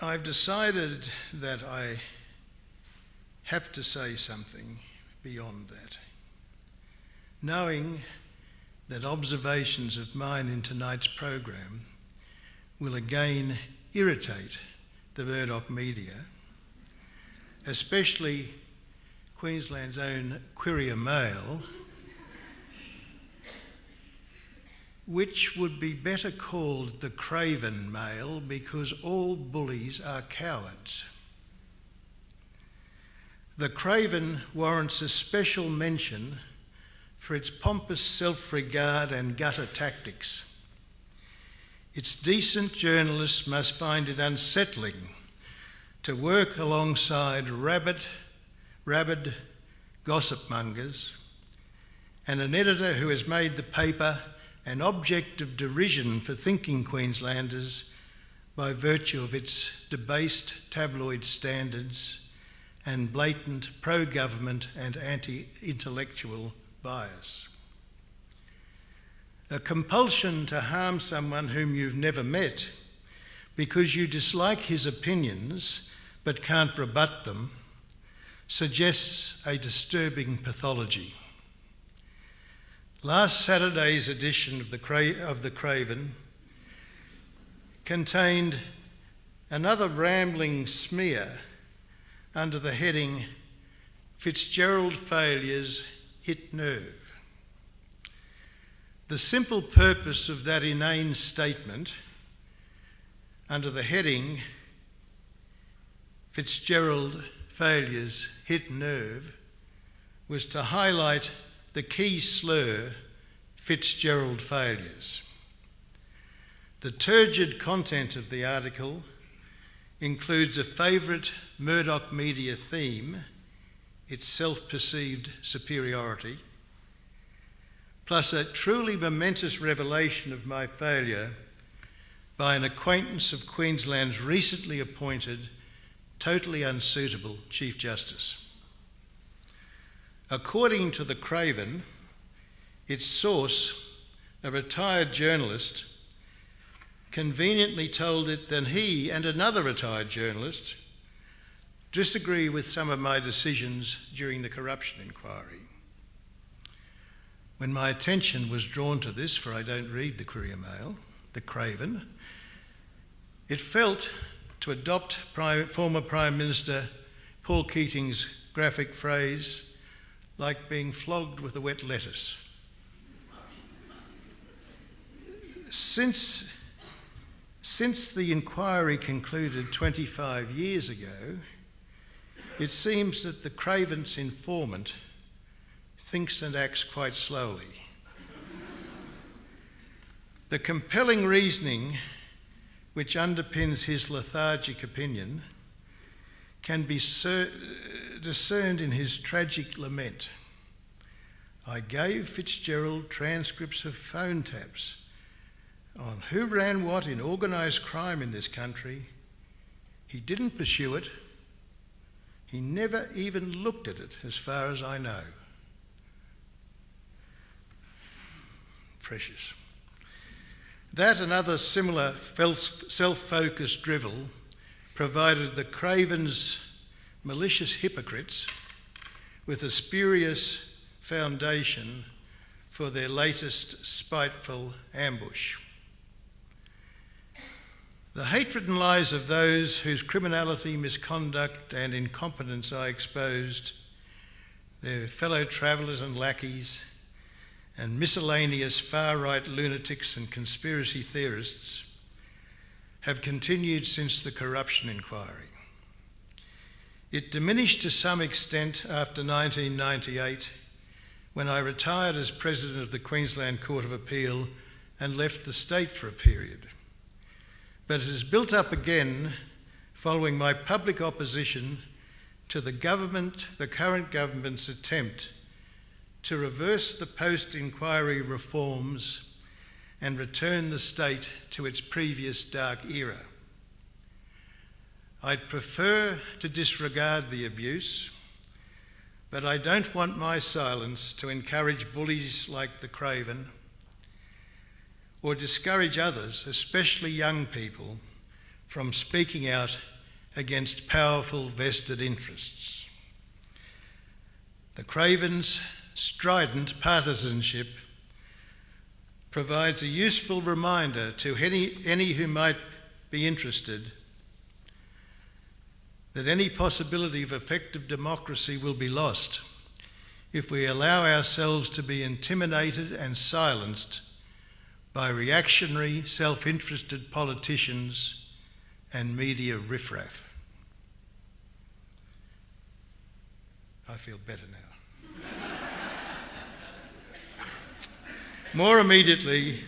I've decided that I have to say something beyond that, knowing that observations of mine in tonight's program will again irritate the Murdoch media, especially Queensland's own Courier Mail, which would be better called the Craven Mail because all bullies are cowards. The Craven warrants a special mention for its pompous self-regard and gutter tactics. Its decent journalists must find it unsettling to work alongside rabid gossip mongers and an editor who has made the paper an object of derision for thinking Queenslanders by virtue of its debased tabloid standards and blatant pro-government and anti-intellectual bias. A compulsion to harm someone whom you've never met because you dislike his opinions but can't rebut them suggests a disturbing pathology. Last Saturday's edition of the Craven contained another rambling smear under the heading "Fitzgerald failures hit nerve." The simple purpose of that inane statement under the heading "Fitzgerald failures hit nerve" was to highlight the key slur, Fitzgerald failures. The turgid content of the article includes a favourite Murdoch media theme, its self-perceived superiority, plus a truly momentous revelation of my failure by an acquaintance of Queensland's recently appointed, totally unsuitable Chief Justice. According to the Craven, its source, a retired journalist, conveniently told it that he and another retired journalist disagree with some of my decisions during the corruption inquiry. When my attention was drawn to this, for I don't read the Courier Mail, the Craven, it felt, to adopt former Prime Minister Paul Keating's graphic phrase, like being flogged with a wet lettuce. Since the inquiry concluded 25 years ago, it seems that the Craven's informant thinks and acts quite slowly. The compelling reasoning which underpins his lethargic opinion can be discerned in his tragic lament. "I gave Fitzgerald transcripts of phone taps on who ran what in organised crime in this country. He didn't pursue it. He never even looked at it, as far as I know." Precious. That and other similar self-focused drivel provided the Craven's malicious hypocrites with a spurious foundation for their latest spiteful ambush. The hatred and lies of those whose criminality, misconduct and incompetence I exposed, their fellow travellers and lackeys, and miscellaneous far-right lunatics and conspiracy theorists, have continued since the corruption inquiry. It diminished to some extent after 1998, when I retired as President of the Queensland Court of Appeal and left the state for a period. But it has built up again following my public opposition to the current government's attempt to reverse the post-inquiry reforms and return the state to its previous dark era. I'd prefer to disregard the abuse, but I don't want my silence to encourage bullies like the Craven or discourage others, especially young people, from speaking out against powerful vested interests. The Craven's strident partisanship provides a useful reminder to any who might be interested that any possibility of effective democracy will be lost if we allow ourselves to be intimidated and silenced by reactionary, self-interested politicians and media riffraff. I feel better now. More immediately,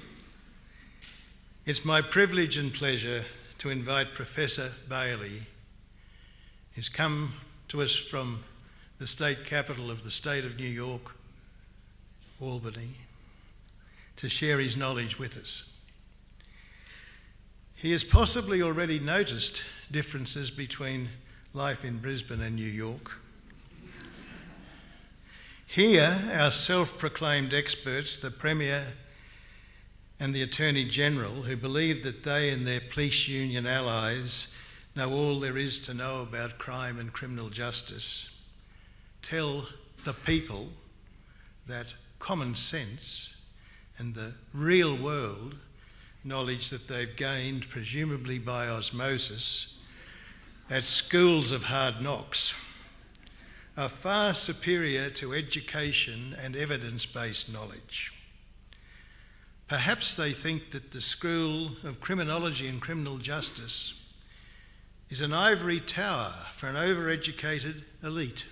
it's my privilege and pleasure to invite Professor Bailey, who's come to us from the state capital of the state of New York, Albany, to share his knowledge with us. He has possibly already noticed differences between life in Brisbane and New York. Here, our self-proclaimed experts, the Premier and the Attorney General, who believe that they and their police union allies know all there is to know about crime and criminal justice, tell the people that common sense and the real world knowledge that they've gained, presumably by osmosis, at schools of hard knocks, are far superior to education and evidence-based knowledge. Perhaps they think that the School of Criminology and Criminal Justice is an ivory tower for an overeducated elite.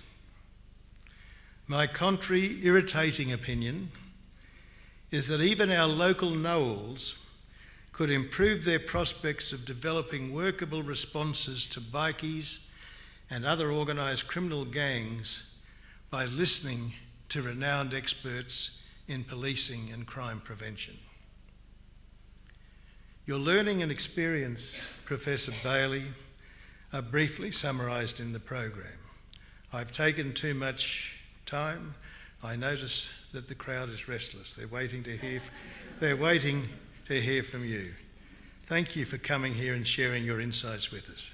My contrary, irritating opinion is that even our local know-alls could improve their prospects of developing workable responses to bikies and other organised criminal gangs by listening to renowned experts in policing and crime prevention. Your learning and experience, Professor Bailey, are briefly summarised in the program. I've taken too much time. I notice that the crowd is restless. They're waiting to hear from you. Thank you for coming here and sharing your insights with us.